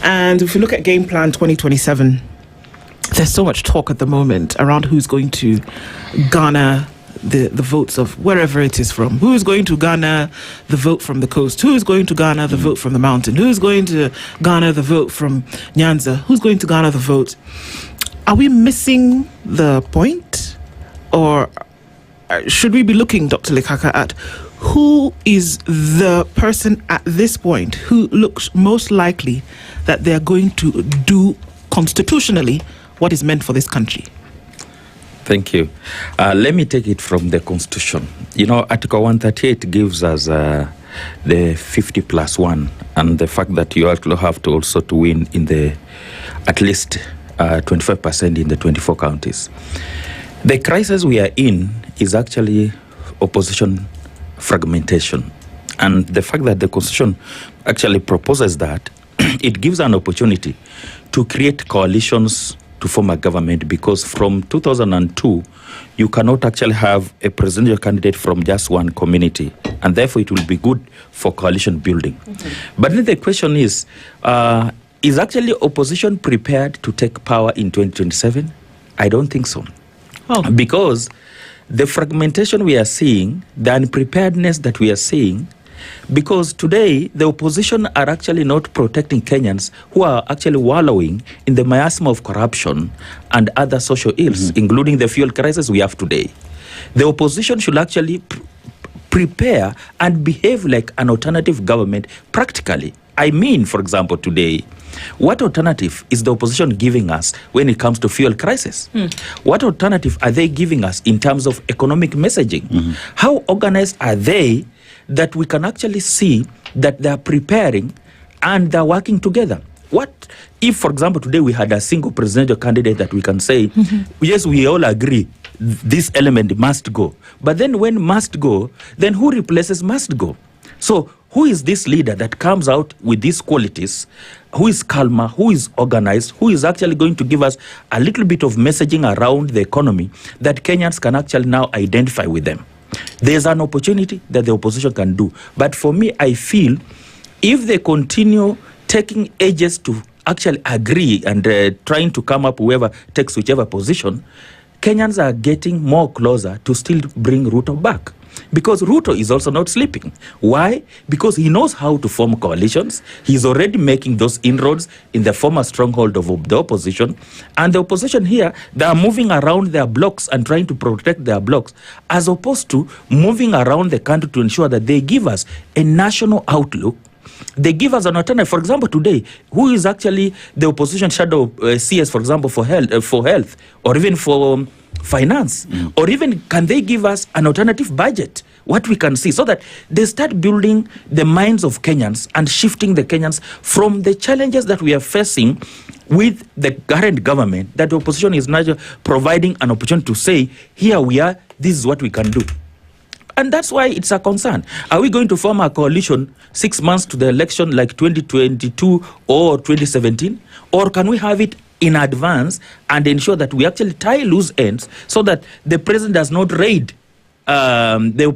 And if we look at Game Plan 2027, there's so much talk at the moment around who's going to garner the votes of wherever it is from. Who is going to garner the vote from the coast? Who is going to garner the vote from the mountain? Who is going to garner the vote from Nyanza? Who's going to garner the vote? Are we missing the point? Or should we be looking, Dr. Likaka, at who is the person at this point who looks most likely that they're going to do constitutionally what is meant for this country? Thank you. Let me take it from the Constitution. Article 138 gives us the 50+1 and the fact that you have to also to win in the at least 25% in the 24 counties. The crisis we are in is actually opposition fragmentation. And the fact that the Constitution actually proposes that, it gives an opportunity to create coalitions to form a government, because from 2002, you cannot actually have a presidential candidate from just one community, and therefore it will be good for coalition building. Mm-hmm. But then the question is actually opposition prepared to take power in 2027? I don't think so. Oh. Because the fragmentation we are seeing, the unpreparedness that we are seeing, because today the opposition are actually not protecting Kenyans who are actually wallowing in the miasma of corruption and other social ills, including the fuel crisis we have today. The opposition should actually prepare and behave like an alternative government practically. I mean, for example, today, what alternative is the opposition giving us when it comes to fuel crisis? What alternative are they giving us in terms of economic messaging? How organized are they that we can actually see that they are preparing and they're working together? What if, for example, today we had a single presidential candidate that we can say, yes, we all agree this element must go. But then when must go, then who replaces must go? So who is this leader that comes out with these qualities, who is calmer, who is organized, who is actually going to give us a little bit of messaging around the economy that Kenyans can actually now identify with them? There's an opportunity that the opposition can do. But for me, I feel if they continue taking ages to actually agree and trying to come up whoever takes whichever position, Kenyans are getting more closer to still bring Ruto back. Because Ruto is also not sleeping. Why? Because he knows how to form coalitions. He's already making those inroads in the former stronghold of the opposition. And the opposition here, they are moving around their blocks and trying to protect their blocks, as opposed to moving around the country to ensure that they give us a national outlook. They give us an alternative. For example, today, who is actually the opposition shadow CS, for example, for health, or even for finance, or even can they give us an alternative budget, what we can see, so that they start building the minds of Kenyans and shifting the Kenyans from the challenges that we are facing with the current government, that the opposition is now providing an opportunity to say, here we are, this is what we can do. And that's why it's a concern. Are we going to form a coalition 6 months to the election like 2022 or 2017? Or can we have it in advance and ensure that we actually tie loose ends so that the president does not raid the opposition?